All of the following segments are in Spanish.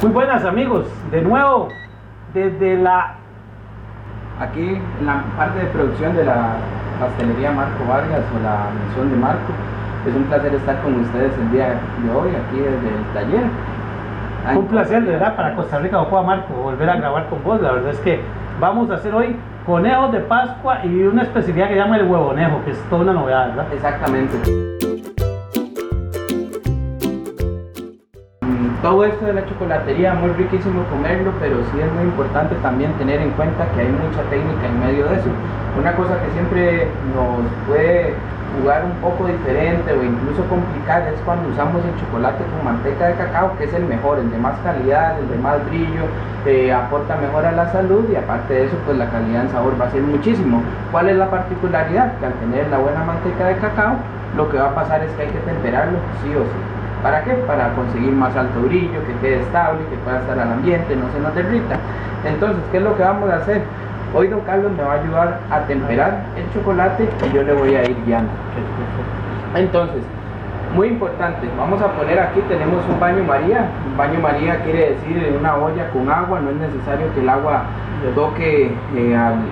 Muy buenas amigos, de nuevo desde aquí en la parte de producción de la pastelería Marco Vargas o la mención de Marco. Es un placer estar con ustedes el día de hoy aquí desde el taller. un placer de verdad para Costa Rica, Ocoa Marco, volver a grabar con vos. La verdad es que vamos a hacer hoy conejos de Pascua y una especialidad que llama el huevonejo, que es toda una novedad, ¿verdad? Exactamente. Todo esto de la chocolatería, muy riquísimo comerlo, pero sí es muy importante también tener en cuenta que hay mucha técnica en medio de eso. Una cosa que siempre nos puede jugar un poco diferente o incluso complicar es cuando usamos el chocolate con manteca de cacao, que es el mejor, el de más calidad, el de más brillo, aporta mejor a la salud y aparte de eso pues la calidad en sabor va a ser muchísimo. ¿Cuál es la particularidad? Que al tener la buena manteca de cacao, lo que va a pasar es que hay que temperarlo sí o sí. ¿Para qué? Para conseguir más alto brillo, que quede estable, que pueda estar al ambiente, no se nos derrita. Entonces, ¿qué es lo que vamos a hacer? Hoy don Carlos me va a ayudar a temperar el chocolate y yo le voy a ir guiando. Entonces, muy importante, vamos a poner aquí, tenemos un baño María. Un baño María quiere decir en una olla con agua, no es necesario que el agua toque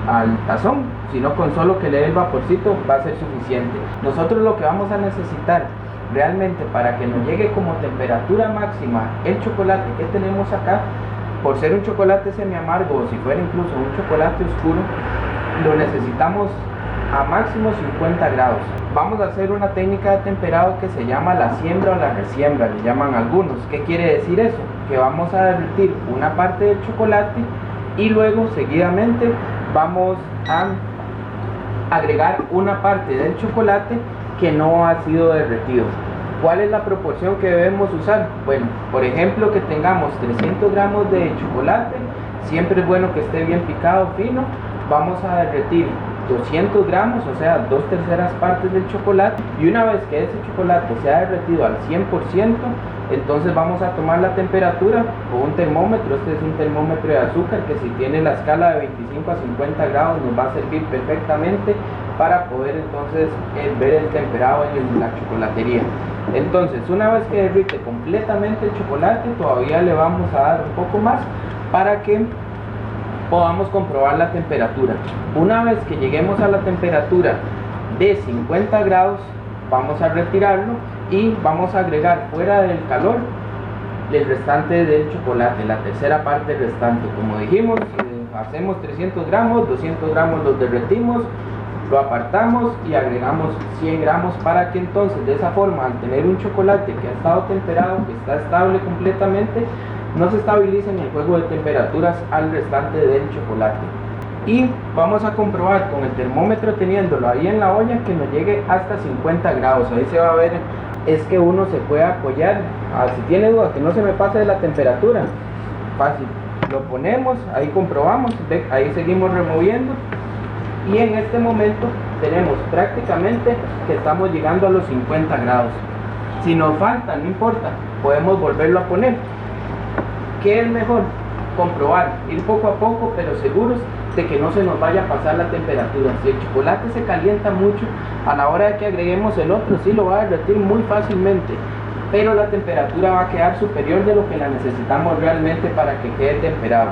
al tazón, sino con solo que le dé el vaporcito va a ser suficiente. Nosotros lo que vamos a necesitar realmente para que nos llegue como temperatura máxima el chocolate que tenemos acá, por ser un chocolate semi amargo o si fuera incluso un chocolate oscuro, lo necesitamos a máximo 50 grados. Vamos a hacer una técnica de temperado que se llama la siembra o la resiembra, le llaman algunos. ¿Qué quiere decir eso? Que vamos a derretir una parte del chocolate y luego seguidamente vamos a agregar una parte del chocolate que no ha sido derretido. ¿Cuál es la proporción que debemos usar? Bueno, por ejemplo, que tengamos 300 gramos de chocolate, siempre es bueno que esté bien picado, fino. Vamos a derretir 200 gramos, o sea, 2/3 partes del chocolate, y una vez que ese chocolate se ha derretido al 100%, entonces vamos a tomar la temperatura con un termómetro. Este es un termómetro de azúcar que si tiene la escala de 25 a 50 grados nos va a servir perfectamente para poder entonces ver el temperado en la chocolatería. Entonces, una vez que derrite completamente el chocolate, todavía le vamos a dar un poco más para que podamos comprobar la temperatura. Una vez que lleguemos a la temperatura de 50 grados, vamos a retirarlo y vamos a agregar fuera del calor el restante del chocolate, la tercera parte restante. Como dijimos, hacemos 300 gramos, 200 gramos los derretimos, lo apartamos y agregamos 100 gramos para que entonces de esa forma, al tener un chocolate que ha estado temperado, que está estable completamente, no se estabilice en el juego de temperaturas al restante del chocolate. Y vamos a comprobar con el termómetro teniéndolo ahí en la olla que nos llegue hasta 50 grados. Ahí se va a ver, es que uno se puede apoyar, si tiene duda que no se me pase de la temperatura, fácil, lo ponemos, ahí comprobamos, ahí seguimos removiendo. Y en este momento tenemos prácticamente que estamos llegando a los 50 grados. Si nos falta, no importa, podemos volverlo a poner. ¿Qué es mejor? Comprobar, ir poco a poco, pero seguros de que no se nos vaya a pasar la temperatura. Si el chocolate se calienta mucho, a la hora de que agreguemos el otro, sí lo va a derretir muy fácilmente, pero la temperatura va a quedar superior de lo que la necesitamos realmente para que quede temperado.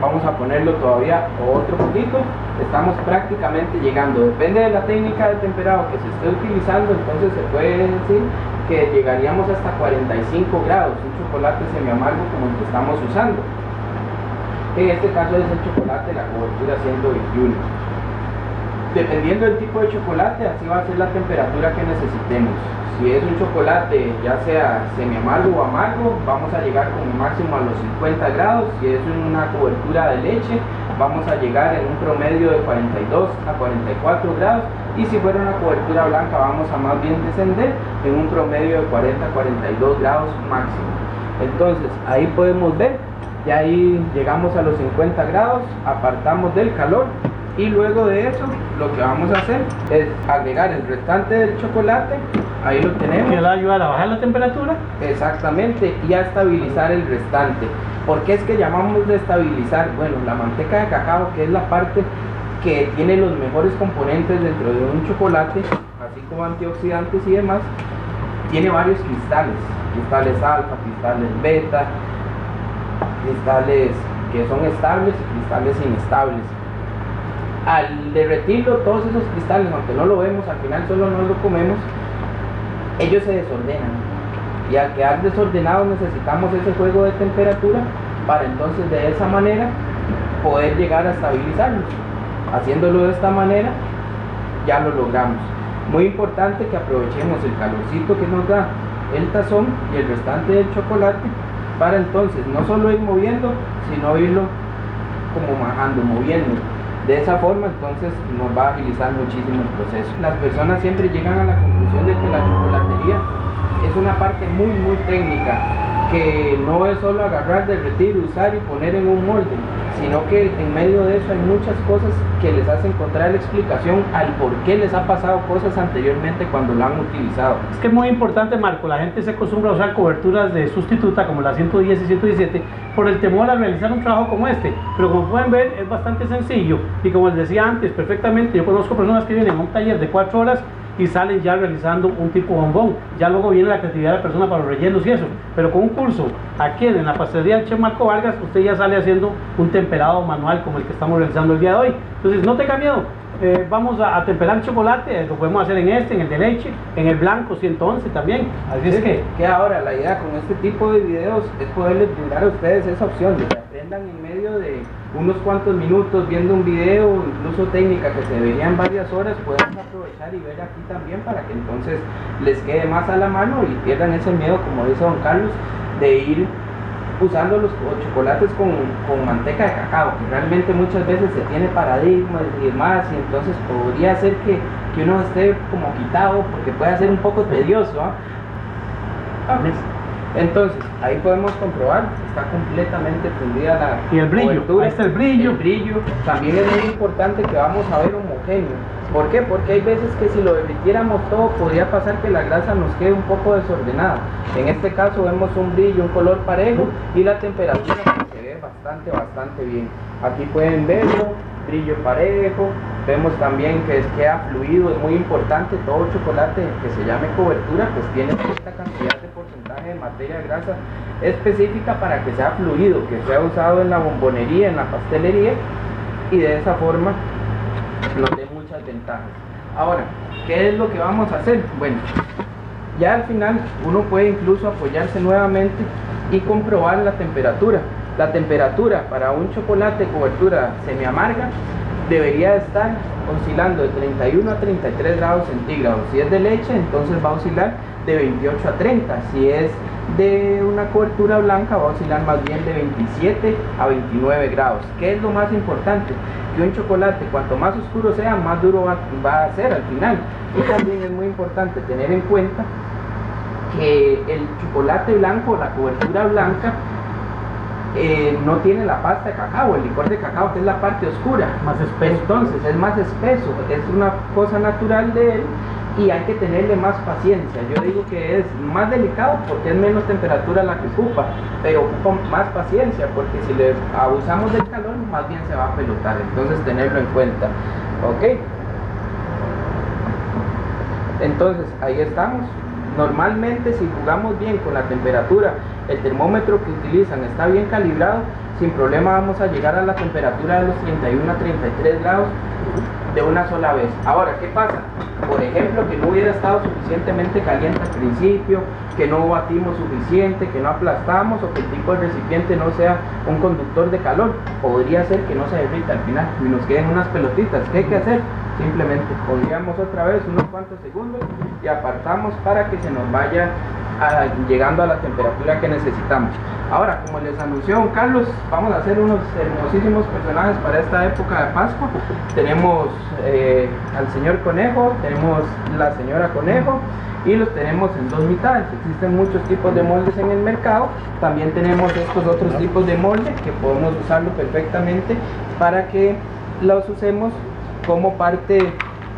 Vamos a ponerlo todavía otro poquito. Estamos prácticamente llegando. Depende de la técnica de temperado que se esté utilizando, entonces se puede decir que llegaríamos hasta 45 grados. Un chocolate semi amargo como el que estamos usando. En este caso es el chocolate, la cobertura 121. Dependiendo del tipo de chocolate, así va a ser la temperatura que necesitemos. Si es un chocolate ya sea semi amargo o amargo, vamos a llegar como máximo a los 50 grados. Si es una cobertura de leche, vamos a llegar en un promedio de 42 a 44 grados. Y si fuera una cobertura blanca, vamos a más bien descender en un promedio de 40 a 42 grados máximo. Entonces, ahí podemos ver, ya ahí llegamos a los 50 grados, apartamos del calor. Y luego de eso, lo que vamos a hacer es agregar el restante del chocolate. Ahí lo tenemos. Que va a ayudar a bajar la temperatura. Exactamente, y a estabilizar el restante. ¿Por qué es que llamamos de estabilizar? Bueno, la manteca de cacao, que es la parte que tiene los mejores componentes dentro de un chocolate, así como antioxidantes y demás, tiene varios cristales, cristales alfa, cristales beta, cristales que son estables y cristales inestables. Al derretirlo, todos esos cristales, aunque no lo vemos, al final solo no lo comemos, ellos se desordenan, y al quedar desordenados necesitamos ese juego de temperatura para entonces de esa manera poder llegar a estabilizarlos. Haciéndolo de esta manera ya lo logramos. Muy importante que aprovechemos el calorcito que nos da el tazón y el restante del chocolate para entonces no solo ir moviendo, sino irlo como majando, moviendo. De esa forma entonces nos va a agilizar muchísimo el proceso. Las personas siempre llegan a la conclusión de que la chocolatería es una parte muy técnica, que no es solo agarrar, derretir, usar y poner en un molde, sino que en medio de eso hay muchas cosas que les hacen encontrar la explicación al por qué les ha pasado cosas anteriormente cuando lo han utilizado. Es que es muy importante, Marco, la gente se acostumbra a usar coberturas de sustituta como la 110 y 117 por el temor a realizar un trabajo como este, pero como pueden ver es bastante sencillo y como les decía antes, perfectamente, yo conozco personas que vienen a un taller de 4 horas y salen ya realizando un tipo bombón. Ya luego viene la creatividad de la persona para los rellenos y eso, pero con un curso aquí en la pastelería del Chef Marco Vargas usted ya sale haciendo un temperado manual como el que estamos realizando el día de hoy. Entonces no tenga miedo, vamos a temperar chocolate, lo podemos hacer en en el de leche, en el blanco 111 también, así es que ahora la idea con este tipo de videos es poderles brindar a ustedes esa opción de que aprendan en medio de unos cuantos minutos viendo un video, incluso técnica que se deberían varias horas, puedan aprovechar y ver aquí también para que entonces les quede más a la mano y pierdan ese miedo, como dice don Carlos, de ir usando los chocolates con manteca de cacao, que realmente muchas veces se tiene paradigmas y demás, y entonces podría ser que uno esté como quitado porque puede ser un poco tedioso, ¿eh? Entonces, ahí podemos comprobar, está completamente prendida la y el brillo, cobertura, ahí está el brillo. El brillo también es muy importante que vamos a ver homogéneo. ¿Por qué? Porque hay veces que si lo derritiéramos todo, podría pasar que la grasa nos quede un poco desordenada. En este caso vemos un brillo, un color parejo y la temperatura se ve bastante bien. Aquí pueden verlo, brillo parejo. Vemos también que queda fluido, es muy importante. Todo chocolate que se llame cobertura pues tiene esta cantidad de porcentaje de materia grasa específica para que sea fluido, que sea usado en la bombonería, en la pastelería, y de esa forma nos dé muchas ventajas. Ahora, ¿qué es lo que vamos a hacer? Bueno, ya al final uno puede incluso apoyarse nuevamente y comprobar la temperatura. La temperatura para un chocolate de cobertura semi amarga debería estar oscilando de 31 a 33 grados centígrados. Si es de leche, entonces va a oscilar de 28 a 30. Si es de una cobertura blanca, va a oscilar más bien de 27 a 29 grados. ¿Qué es lo más importante? Que un chocolate, cuanto más oscuro sea, más duro va a ser al final. Y también es muy importante tener en cuenta que el chocolate blanco, la cobertura blanca, no tiene la pasta de cacao, el licor de cacao, que es la parte oscura, más espeso. Entonces es más espeso, es una cosa natural de él y hay que tenerle más paciencia. Yo digo que es más delicado porque es menos temperatura la que ocupa, pero ocupa más paciencia porque si le abusamos del calor más bien se va a pelotar. Entonces tenerlo en cuenta, ¿ok? Entonces ahí estamos. Normalmente si jugamos bien con la temperatura, el termómetro que utilizan está bien calibrado, sin problema vamos a llegar a la temperatura de los 31 a 33 grados de una sola vez. Ahora, ¿qué pasa? Por ejemplo, que no hubiera estado suficientemente caliente al principio, que no batimos suficiente, que no aplastamos o que el tipo de recipiente no sea un conductor de calor. Podría ser que no se derrita al final y nos queden unas pelotitas. ¿Qué hay que hacer? Simplemente pondríamos otra vez unos cuantos segundos y apartamos para que se nos vaya llegando a la temperatura que necesitamos. Ahora, como les anunció don Carlos, vamos a hacer unos hermosísimos personajes para esta época de Pascua. Tenemos al señor Conejo, tenemos la señora Conejo y los tenemos en dos mitades. Existen muchos tipos de moldes en el mercado. También tenemos estos otros tipos de moldes que podemos usarlo perfectamente para que los usemos como parte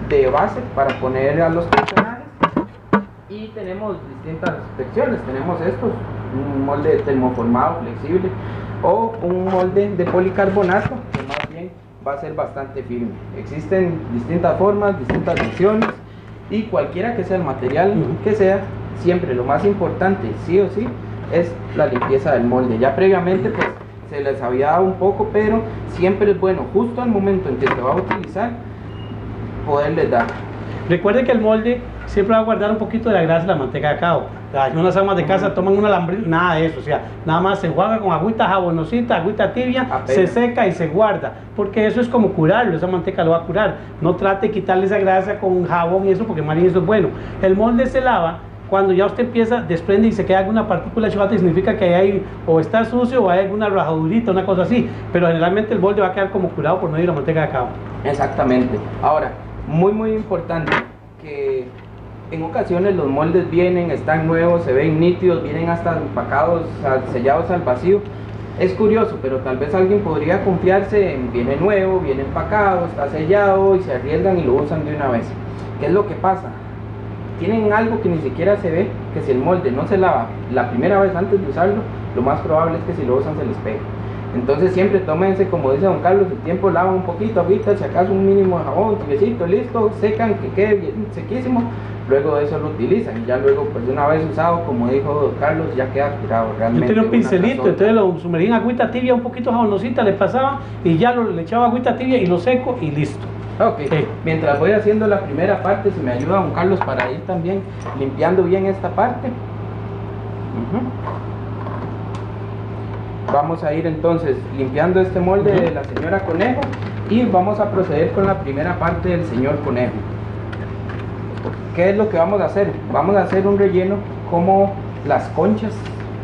de base para poner a los personajes. Y tenemos distintas secciones, tenemos estos, un molde termoformado flexible o un molde de policarbonato que más bien va a ser bastante firme. Existen distintas formas, distintas secciones y cualquiera que sea el material que sea, siempre lo más importante, sí o sí, es la limpieza del molde. Ya previamente pues se les había dado un poco, pero siempre es bueno, justo al momento en que se va a utilizar, poderles dar. Recuerde que el molde siempre va a guardar un poquito de la grasa de la manteca de cacao. Unas amas de casa toman una alambril, nada de eso, o sea, nada más se enjuaga con agüita jabonosita, agüita tibia, Apenas. se seca y se guarda, porque eso es como curarlo, esa manteca lo va a curar. No trate de quitarle esa grasa con jabón y eso, porque más bien eso es bueno. El molde se lava cuando ya usted empieza, desprende y se queda alguna partícula de chocolate, significa que hay o está sucio o hay alguna rajadurita, una cosa así, pero generalmente el molde va a quedar como curado por medio de la manteca de cacao. Exactamente. Ahora, muy importante que en ocasiones los moldes vienen, están nuevos, se ven nítidos, vienen hasta empacados, sellados al vacío. Es curioso, pero tal vez alguien podría confiarse en viene nuevo, viene empacado, está sellado y se arriesgan y lo usan de una vez. ¿Qué es lo que pasa? Tienen algo que ni siquiera se ve, que si el molde no se lava la primera vez antes de usarlo, lo más probable es que si lo usan se les pegue. Entonces siempre tómense, como dice don Carlos, el tiempo, lavan un poquito, agüita, si acaso un mínimo de jabón, tibiecito, listo, secan, que quede bien sequísimo, luego de eso lo utilizan y ya luego pues una vez usado, como dijo don Carlos, ya queda curado realmente. Yo tenía un pincelito, entonces lo sumergí en agüita tibia, un poquito jabonosita, le pasaba y ya le echaba agüita tibia y lo seco y listo. Ok, mientras voy haciendo la primera parte, si me ayuda don Carlos para ir también limpiando bien esta parte. Vamos a ir entonces limpiando este molde de la señora Conejo y vamos a proceder con la primera parte del señor Conejo. ¿Qué es lo que vamos a hacer? Vamos a hacer un relleno como las conchas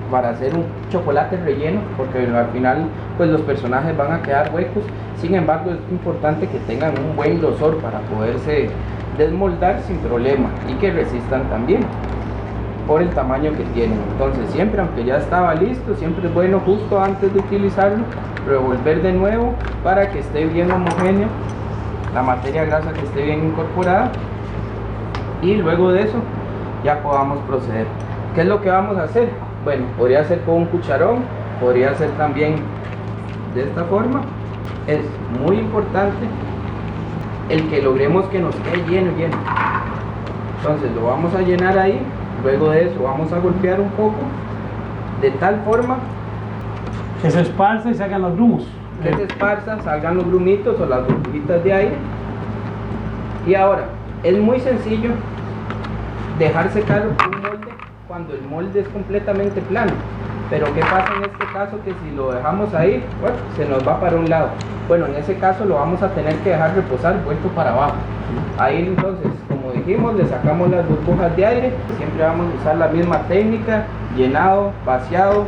para hacer un chocolate relleno, porque al final pues los personajes van a quedar huecos. Sin embargo, es importante que tengan un buen grosor para poderse desmoldar sin problema y que resistan también por el tamaño que tienen. Entonces siempre, aunque ya estaba listo, siempre es bueno justo antes de utilizarlo revolver de nuevo para que esté bien homogéneo la materia grasa, que esté bien incorporada, y luego de eso ya podamos proceder. ¿Qué es lo que vamos a hacer? Bueno, podría ser con un cucharón, podría ser también de esta forma. Es muy importante el que logremos que nos quede lleno. Entonces lo vamos a llenar ahí. Luego de eso vamos a golpear un poco de tal forma que se esparza y salgan los grumos. Que se esparza, salgan los grumitos o las burbujitas de aire. Y ahora, es muy sencillo dejar secar un molde cuando el molde es completamente plano. Pero ¿qué pasa en este caso? Que si lo dejamos ahí, bueno, se nos va para un lado. Bueno, en ese caso lo vamos a tener que dejar reposar vuelto para abajo. Ahí entonces, como dijimos, le sacamos las burbujas de aire. Siempre vamos a usar la misma técnica: llenado, vaciado,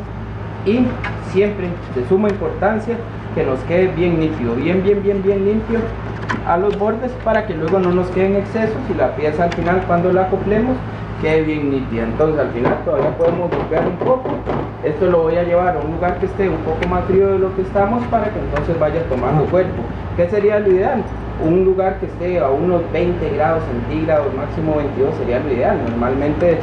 y siempre de suma importancia que nos quede bien nítido, bien limpio a los bordes, para que luego no nos queden excesos y la pieza al final, cuando la acoplemos, quede bien nítida. Entonces al final todavía podemos golpear un poco. Esto lo voy a llevar a un lugar que esté un poco más frío de lo que estamos, para que entonces vaya tomando cuerpo. ¿Qué sería lo ideal? Un lugar que esté a unos 20 grados centígrados, máximo 22 sería lo ideal. Normalmente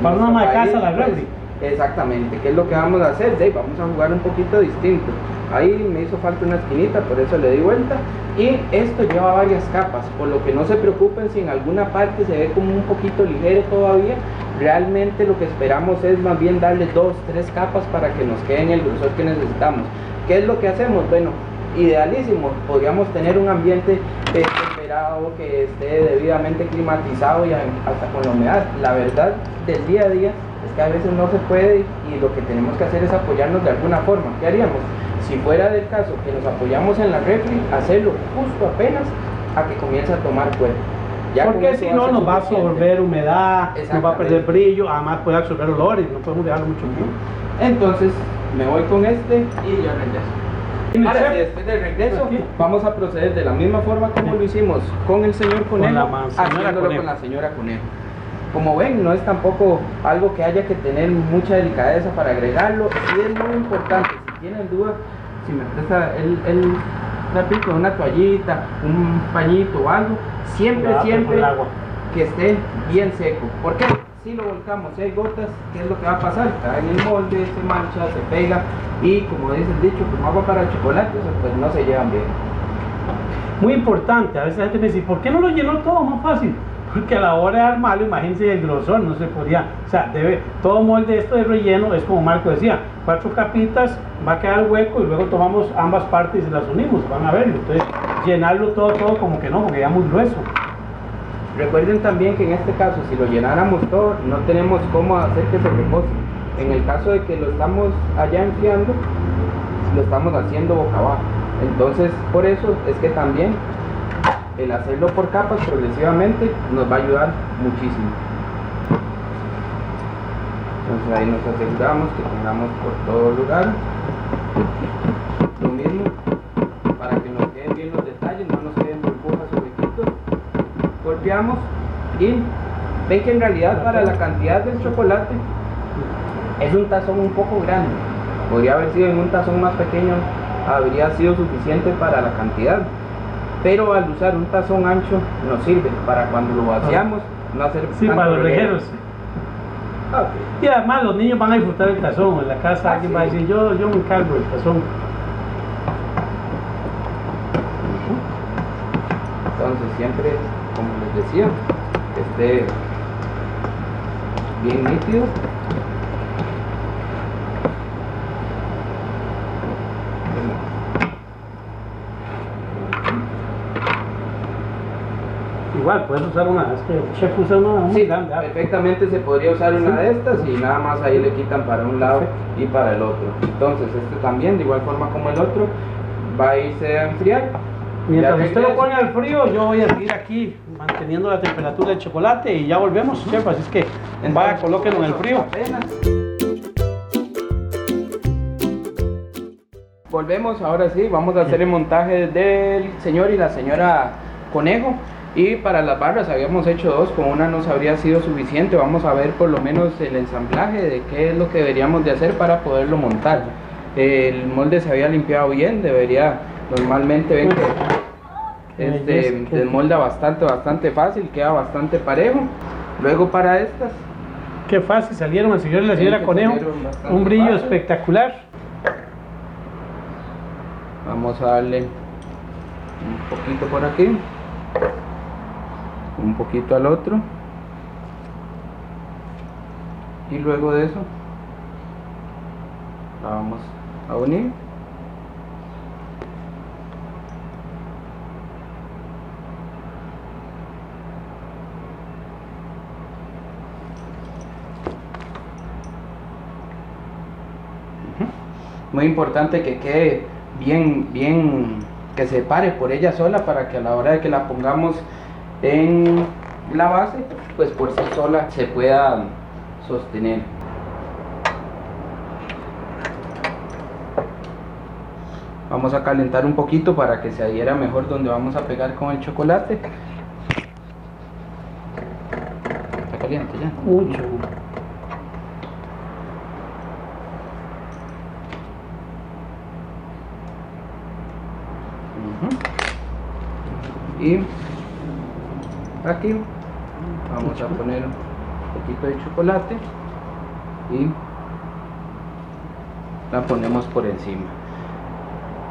para una macaza la refri. Exactamente. ¿Qué es lo que vamos a hacer? Vamos a jugar un poquito distinto. Ahí me hizo falta una esquinita, por eso le di vuelta. Y esto lleva varias capas, por lo que no se preocupen si en alguna parte se ve como un poquito ligero todavía. Realmente lo que esperamos es más bien darle 2, 3 capas para que nos quede en el grosor que necesitamos. ¿Qué es lo que hacemos? Bueno, idealísimo, podríamos tener un ambiente temperado, que esté debidamente climatizado y hasta con la humedad. La verdad del día a día es que a veces no se puede, y lo que tenemos que hacer es apoyarnos de alguna forma. ¿Qué haríamos? Si fuera del caso que nos apoyamos en la refri, hacerlo justo apenas a que comience a tomar cuerpo. Porque si no nos va a absorber humedad, nos va a perder brillo, además puede absorber olores, no podemos dejarlo mucho tiempo. Entonces me voy con este y ya regreso. Ahora, después del regreso, vamos a proceder de la misma forma como lo hicimos con el señor Conejo, haciéndolo con la señora Conejo. Como ven, no es tampoco algo que haya que tener mucha delicadeza para agregarlo, y es muy importante. Si tienen duda, si me presta el trapito, una toallita, un pañito o algo, siempre que esté bien seco. ¿Por qué? Si lo volcamos, si hay gotas, ¿qué es lo que va a pasar? Cae en el molde, se mancha, se pega, y como dice el dicho, como agua para el chocolate, pues no se llevan bien. Muy importante, a veces la gente me dice, ¿por qué no lo llenó todo más fácil? porque a la hora de armarlo, imagínense el grosor, no se podía, o sea, todo molde esto de relleno es como Marco decía, 4 capitas, va a quedar hueco y luego tomamos ambas partes y las unimos, van a verlo, entonces llenarlo todo como que no, porque ya muy grueso. Recuerden también que en este caso, si lo llenáramos todo, no tenemos cómo hacer que se repose. En el caso de que lo estamos allá enfriando, lo estamos haciendo boca abajo. Entonces, por eso es que también el hacerlo por capas progresivamente nos va a ayudar muchísimo. Entonces ahí nos aseguramos que tengamos por todo lugar lo mismo para que nos queden bien los detalles, no nos queden burbujas o huequitos. Golpeamos y ven que en realidad para la cantidad del chocolate es un tazón un poco grande. Podría haber sido en un tazón más pequeño, habría sido suficiente para la cantidad, pero al usar un tazón ancho nos sirve para cuando lo vaciamos no hacer para los regueros. Okay. Y además los niños van a disfrutar el tazón, en la casa alguien va a decir yo me encargo del tazón. Entonces siempre, como les decía, que esté bien nítido. Igual puedes usar una, es que el chef usa una muy grande. Perfectamente se podría usar una de estas y nada más ahí le quitan para un lado y para el otro. Entonces este también, de igual forma como el otro, va a irse a enfriar. Mientras usted lo pone al frío, yo voy a seguir aquí manteniendo la temperatura del chocolate y ya volvemos, chef, así es que vaya, colóquenlo en el frío. Volvemos, ahora sí, vamos a hacer el montaje del señor y la señora Conejo. Y para las barras habíamos hecho 2, con una nos habría sido suficiente. Vamos a ver por lo menos el ensamblaje de qué es lo que deberíamos de hacer para poderlo montar. El molde se había limpiado bien, normalmente ven que desmolda bastante fácil, queda bastante parejo. Luego para estas, qué fácil salieron el señor y la señora Conejo, un brillo fácil, espectacular. Vamos a darle un poquito por aquí, un poquito al otro, y luego de eso la vamos a unir. Muy importante que quede bien, que se pare por ella sola, para que a la hora de que la pongamos en la base, pues por sí sola se pueda sostener. Vamos a calentar un poquito para que se adhiera mejor donde vamos a pegar con el chocolate. Está caliente ya. Mucho. Y aquí vamos a poner un poquito de chocolate y la ponemos por encima.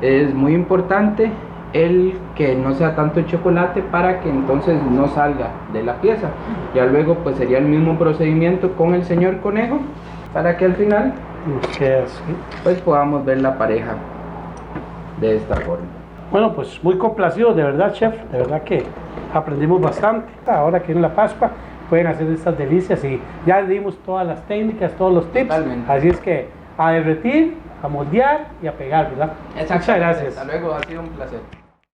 Es muy importante el que no sea tanto el chocolate para que entonces no salga de la pieza. Ya luego pues sería el mismo procedimiento con el señor Conejo, para que al final pues podamos ver la pareja de esta forma. Bueno, pues muy complacido, de verdad, chef, de verdad que aprendimos bastante. Ahora que en la Pascua pueden hacer estas delicias y ya le dimos todas las técnicas, todos los tips. Totalmente. Así es que a derretir, a moldear y a pegar, ¿verdad? Muchas gracias. Hasta luego, ha sido un placer.